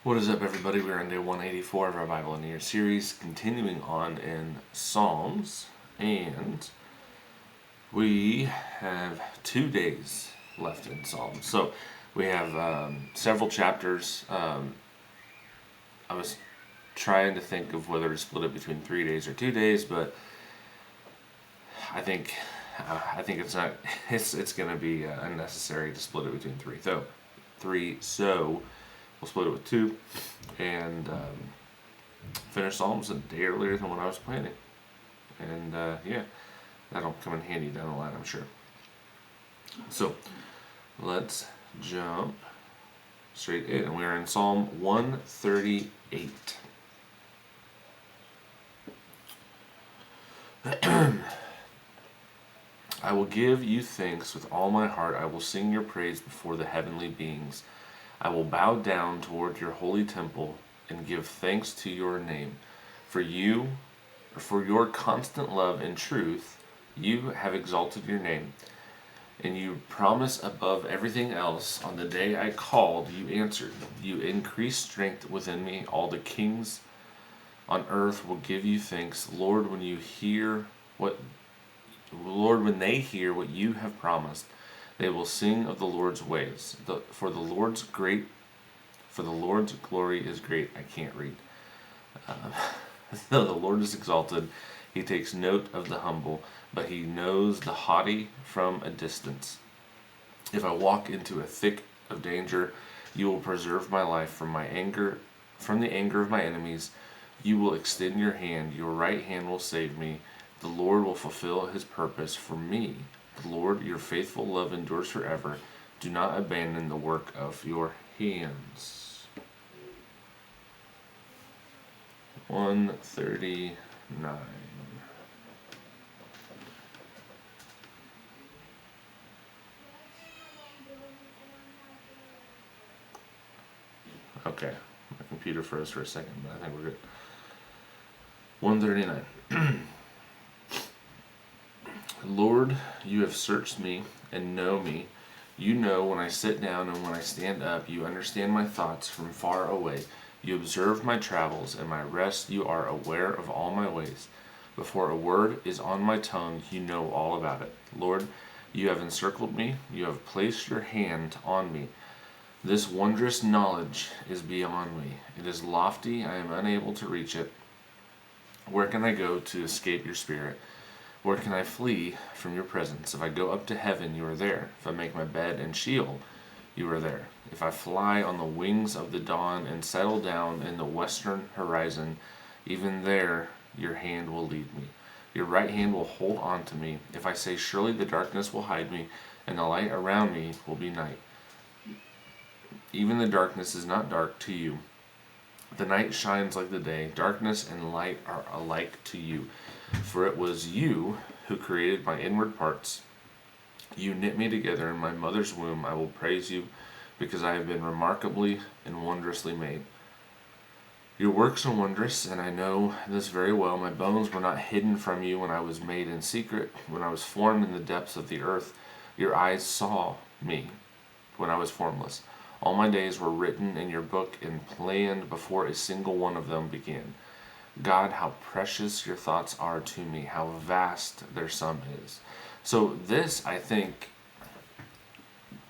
What is up, everybody? We're on day 184 of our Bible in a Year series, continuing on in Psalms, and we have 2 days left in Psalms. So we have several chapters. I was trying to think of whether to split it between 3 days or 2 days, but I think it's not. It's going to be unnecessary to split it between three. So we'll split it with 2 and finish Psalms a day earlier than what I was planning. And yeah, that'll come in handy down the line, I'm sure. So let's jump straight in. And we're in Psalm 138. I will give you thanks with all my heart. I will sing your praise before the heavenly beings. I will bow down toward your holy temple and give thanks to your name. For your constant love and truth, you have exalted your name. And you promise above everything else, on the day I called, you answered. You increased strength within me. All the kings on earth will give you thanks. Lord, when they hear what you have promised, they will sing of the Lord's ways. For the Lord's glory is great. I can't read. Though the Lord is exalted, he takes note of the humble, but he knows the haughty from a distance. If I walk into a thick of danger, you will preserve my life from the anger of my enemies. You will extend your hand. Your right hand will save me. The Lord will fulfill his purpose for me. Lord, your faithful love endures forever. Do not abandon the work of your hands. 139. Okay, my computer froze for a second, but I think we're good. 139. Lord, you have searched me and know me. You know when I sit down and when I stand up. You understand my thoughts from far away. You observe my travels and my rest. You are aware of all my ways. Before a word is on my tongue, you know all about it. Lord, you have encircled me. You have placed your hand on me. This wondrous knowledge is beyond me. It is lofty. I am unable to reach it. Where can I go to escape your spirit? Where can I flee from your presence? If I go up to heaven, you are there. If I make my bed in Sheol, you are there. If I fly on the wings of the dawn and settle down in the western horizon, even there your hand will lead me. Your right hand will hold on to me. If I say, surely the darkness will hide me, and the light around me will be night. Even the darkness is not dark to you. The night shines like the day. Darkness and light are alike to you. For it was you who created my inward parts. You knit me together in my mother's womb. I will praise you, because I have been remarkably and wondrously made. Your works are wondrous, and I know this very well. My bones were not hidden from you when I was made in secret, when I was formed in the depths of the earth. Your eyes saw me when I was formless. All my days were written in your book and planned before a single one of them began. God, how precious your thoughts are to me, how vast their sum is. So this, I think,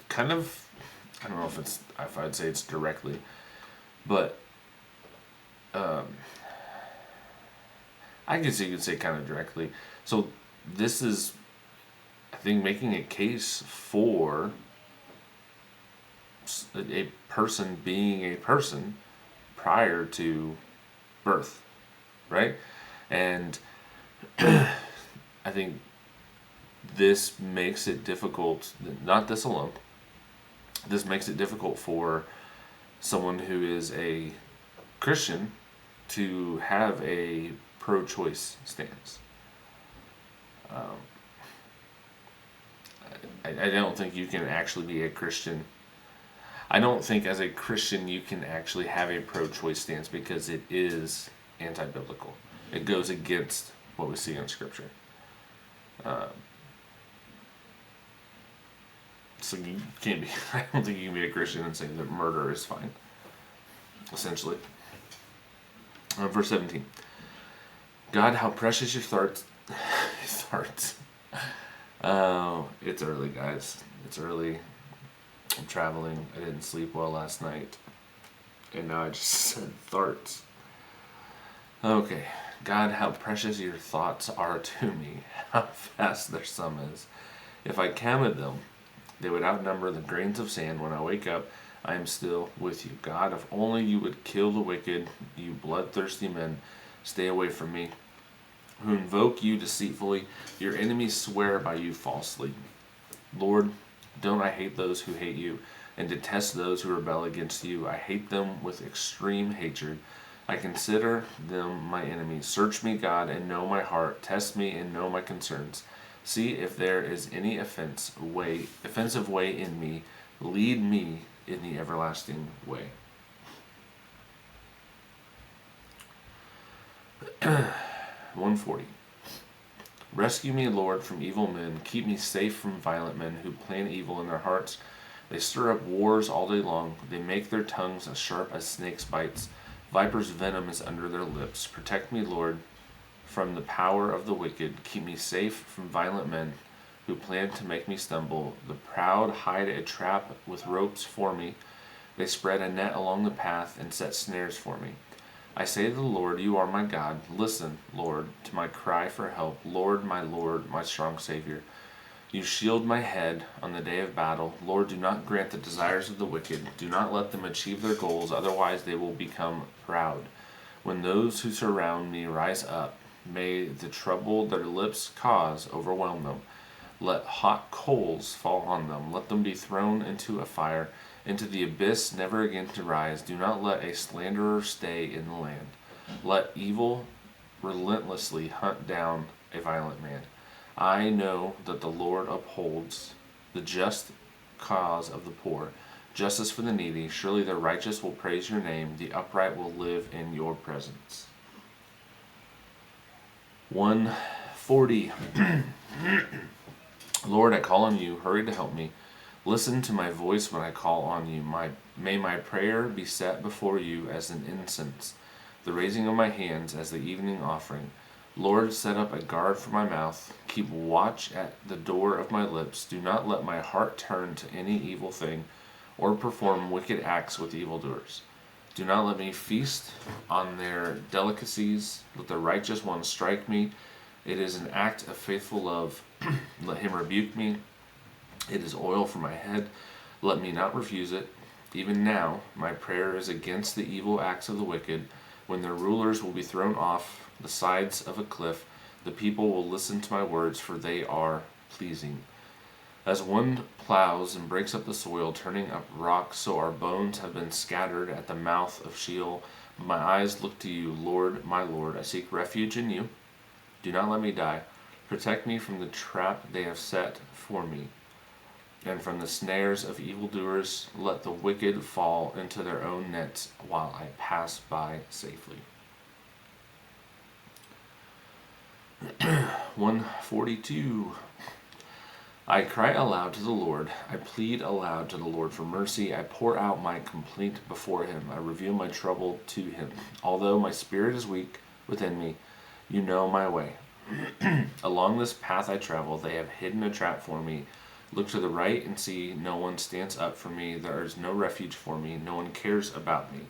kind of, I don't know if I'd say it's directly, but I guess you could say kind of directly. So this is, I think, making a case for a person being a person prior to birth, right? And I think this makes it difficult, not this alone, this makes it difficult for someone who is a Christian to have a pro-choice stance. I don't think you can actually be a Christian. I don't think as a Christian you can actually have a pro-choice stance because it is anti-biblical. It goes against what we see in Scripture. So you can't be, I don't think you can be a Christian and say that murder is fine. essentially. Verse 17. God, how precious your thoughts. thoughts. Oh, it's early, guys. It's early. I'm traveling. I didn't sleep well last night. And now I just said thoughts. Okay. God, how precious your thoughts are to me. How vast their sum is. If I counted them, they would outnumber the grains of sand. When I wake up, I am still with you. God, if only you would kill the wicked, you bloodthirsty men, stay away from me, who invoke you deceitfully. Your enemies swear by you falsely. Lord, don't I hate those who hate you, and detest those who rebel against you. I hate them with extreme hatred. I consider them my enemies. Search me, God, and know my heart. Test me and know my concerns. See if there is any offensive way in me. Lead me in the everlasting way. 140. Rescue me, Lord, from evil men. Keep me safe from violent men who plan evil in their hearts. They stir up wars all day long. They make their tongues as sharp as snakes' bites. Vipers' venom is under their lips. Protect me, Lord, from the power of the wicked. Keep me safe from violent men who plan to make me stumble. The proud hide a trap with ropes for me. They spread a net along the path and set snares for me. I say to the Lord, you are my God. Listen, Lord, to my cry for help. Lord, my strong Savior. You shield my head on the day of battle. Lord, do not grant the desires of the wicked. Do not let them achieve their goals, otherwise they will become proud. When those who surround me rise up, may the trouble their lips cause overwhelm them. Let hot coals fall on them. Let them be thrown into a fire, into the abyss, never again to rise. Do not let a slanderer stay in the land. Let evil relentlessly hunt down a violent man. I know that the Lord upholds the just cause of the poor, justice for the needy. Surely the righteous will praise your name. The upright will live in your presence. 140. Lord, I call on you. Hurry to help me. Listen to my voice when I call on you. May my prayer be set before you as an incense, the raising of my hands as the evening offering. Lord, set up a guard for my mouth. Keep watch at the door of my lips. Do not let my heart turn to any evil thing or perform wicked acts with evildoers. Do not let me feast on their delicacies. Let the righteous one strike me. It is an act of faithful love. Let him rebuke me. It is oil for my head. Let me not refuse it. Even now, my prayer is against the evil acts of the wicked. When their rulers will be thrown off the sides of a cliff, the people will listen to my words, for they are pleasing. As one plows and breaks up the soil, turning up rocks, so our bones have been scattered at the mouth of Sheol. My eyes look to you, Lord, my Lord. I seek refuge in you. Do not let me die. Protect me from the trap they have set for me, and from the snares of evildoers. Let the wicked fall into their own nets while I pass by safely. 142. I cry aloud to the Lord. I plead aloud to the Lord for mercy. I pour out my complaint before him. I reveal my trouble to him. Although my spirit is weak within me, you know my way. Along this path I travel, they have hidden a trap for me. Look to the right and see, no one stands up for me. There is no refuge for me. No one cares about me.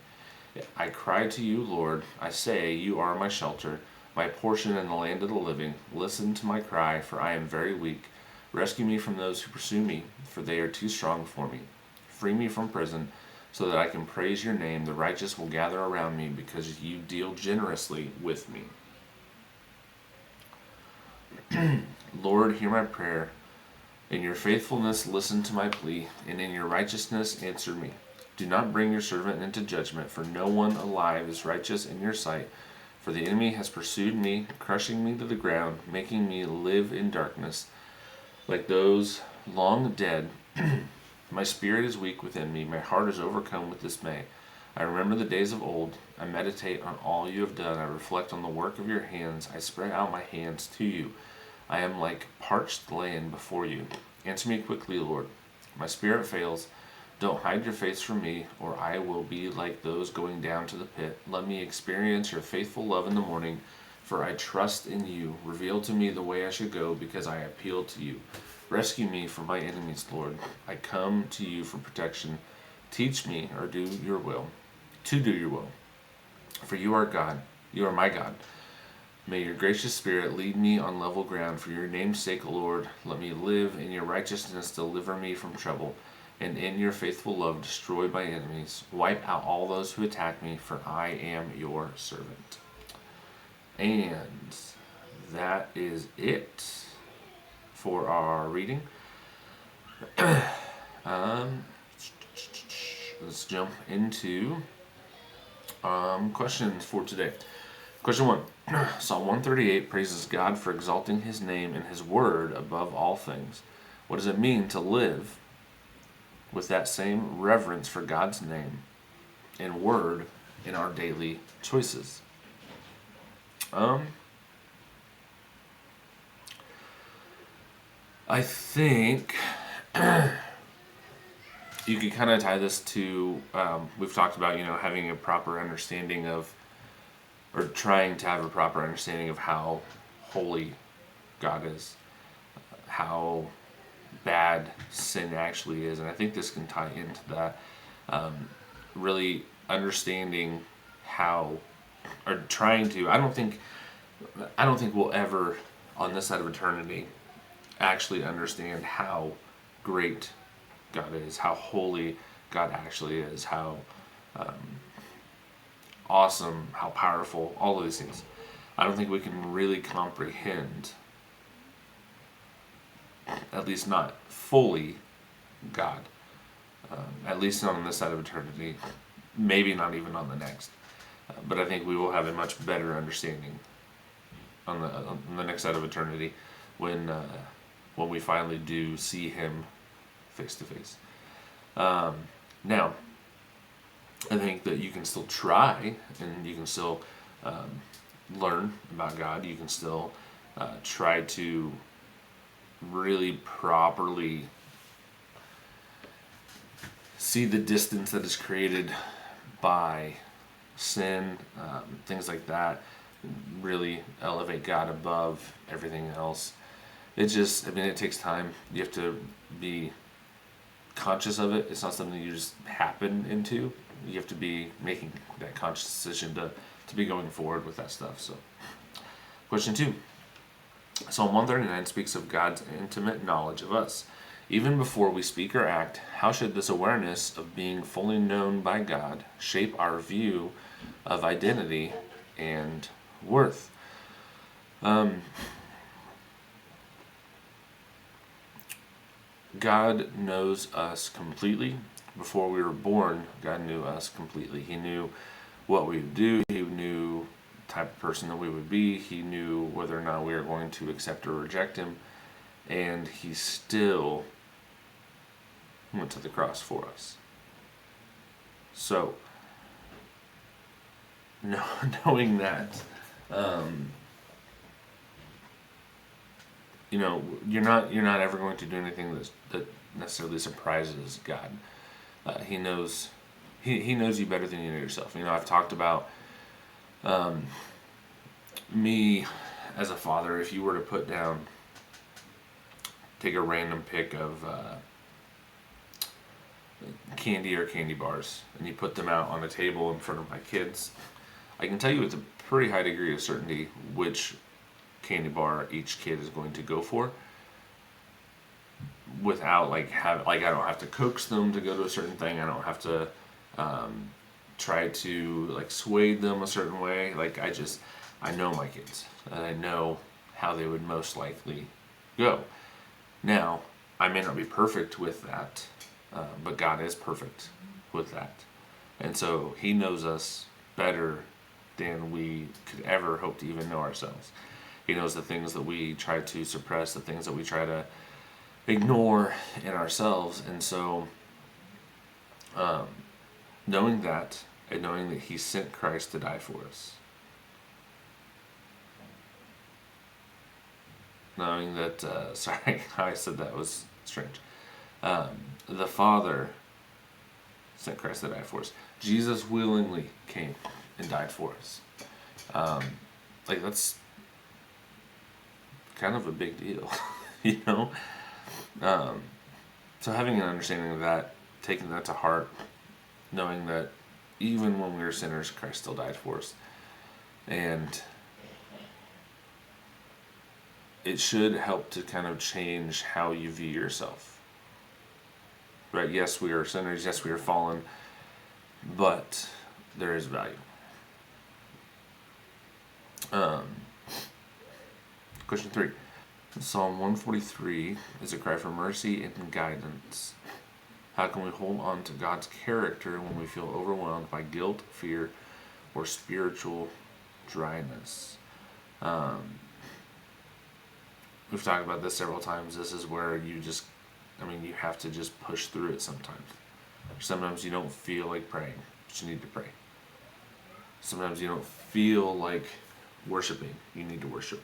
I cry to you, Lord. I say, you are my shelter, my portion in the land of the living. Listen to my cry, for I am very weak. Rescue me from those who pursue me, for they are too strong for me. Free me from prison, so that I can praise your name. The righteous will gather around me, because you deal generously with me. Lord, hear my prayer. In your faithfulness, listen to my plea, and in your righteousness, answer me. Do not bring your servant into judgment, for no one alive is righteous in your sight. For the enemy has pursued me, crushing me to the ground, making me live in darkness, like those long dead. My spirit is weak within me, my heart is overcome with dismay. I remember the days of old. I meditate on all you have done. I reflect on the work of your hands. I spread out my hands to you. I am like parched land before you. Answer me quickly, Lord. My spirit fails. Don't hide your face from me, or I will be like those going down to the pit. Let me experience your faithful love in the morning, for I trust in you. Reveal to me the way I should go, because I appeal to you. Rescue me from my enemies, Lord. I come to you for protection. Teach me, or do your will, to do your will. For you are God. You are my God. May your gracious spirit lead me on level ground. For your name's sake, Lord, let me live in your righteousness. Deliver me from trouble. And in your faithful love, destroy my enemies. Wipe out all those who attack me, for I am your servant. And that is it for our reading. Let's jump into questions for today. Question 1. Psalm 138 praises God for exalting his name and his word above all things. What does it mean to live with that same reverence for God's name and word in our daily choices? I think you could kind of tie this to, we've talked about, having a proper understanding of, or trying to have a proper understanding of how holy God is, how bad sin actually is. And I think this can tie into that, really understanding how, or trying to, I don't think we'll ever, on this side of eternity, actually understand how great God is, how holy God actually is, how awesome, how powerful, all of these things. I don't think we can really comprehend, at least not fully, God. At least not on this side of eternity, maybe not even on the next. But I think we will have a much better understanding on the next side of eternity when we finally do see him face to face. Now, I think that you can still try, and you can still learn about God. You can still try to really properly see the distance that is created by sin, things like that. Really elevate God above everything else. It takes time. You have to be conscious of it. It's not something you just happen into. You have to be making that conscious decision to be going forward with that stuff. So, question 2. Psalm 139 speaks of God's intimate knowledge of us. Even before we speak or act, how should this awareness of being fully known by God shape our view of identity and worth? God knows us completely. Before we were born, God knew us completely. He knew what we would do. He knew the type of person that we would be. He knew whether or not we were going to accept or reject him. And he still went to the cross for us. So, knowing that, you're not ever going to do anything that necessarily surprises God. He knows you better than you know yourself. I've talked about me as a father. If you were to take a random pick of candy or candy bars, and you put them out on a table in front of my kids, I can tell you with a pretty high degree of certainty which candy bar each kid is going to go for, without I don't have to coax them to go to a certain thing. I don't have to try to sway them a certain way. I know my kids, and I know how they would most likely go. Now, I may not be perfect with that, but God is perfect with that. And so he knows us better than we could ever hope to even know ourselves. He knows the things that we try to suppress, the things that we try to ignore in ourselves. And so knowing that, and knowing that he sent Christ to die for us, knowing that, sorry, how I said that was strange. The Father sent Christ to die for us. Jesus willingly came and died for us. That's kind of a big deal, you know? So having an understanding of that, taking that to heart, knowing that even when we were sinners, Christ still died for us. And it should help to kind of change how you view yourself. Right? Yes, we are sinners. Yes, we are fallen. But there is value. Question 3. Psalm 143 is a cry for mercy and guidance. How can we hold on to God's character when we feel overwhelmed by guilt, fear, or spiritual dryness? We've talked about this several times. This is where you have to just push through it sometimes. Sometimes you don't feel like praying, but you need to pray. Sometimes you don't feel like worshiping, you need to worship.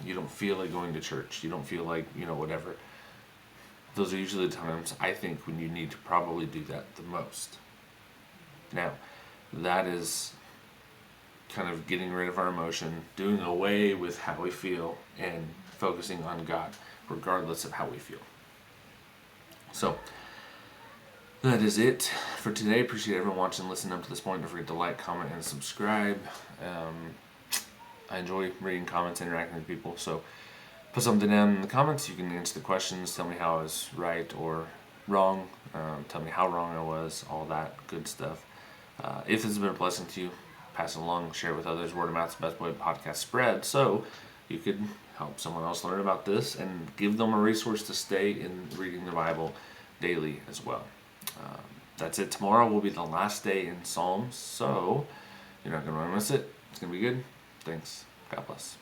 You don't feel like going to church, you don't feel like, whatever. Those are usually the times, I think, when you need to probably do that the most. Now, that is kind of getting rid of our emotion, doing away with how we feel, and focusing on God, regardless of how we feel. So, that is it for today. Appreciate everyone watching and listening up to this point. Don't forget to like, comment, and subscribe. I enjoy reading comments, interacting with people. So put something down in the comments. You can answer the questions. Tell me how I was right or wrong. Tell me how wrong I was. All that good stuff. If this has been a blessing to you, pass it along. Share it with others. Word of mouth is the best way podcast spread. So you could help someone else learn about this and give them a resource to stay in reading the Bible daily as well. That's it. Tomorrow will be the last day in Psalms, so you're not going to want to miss it. It's going to be good. Thanks. God bless.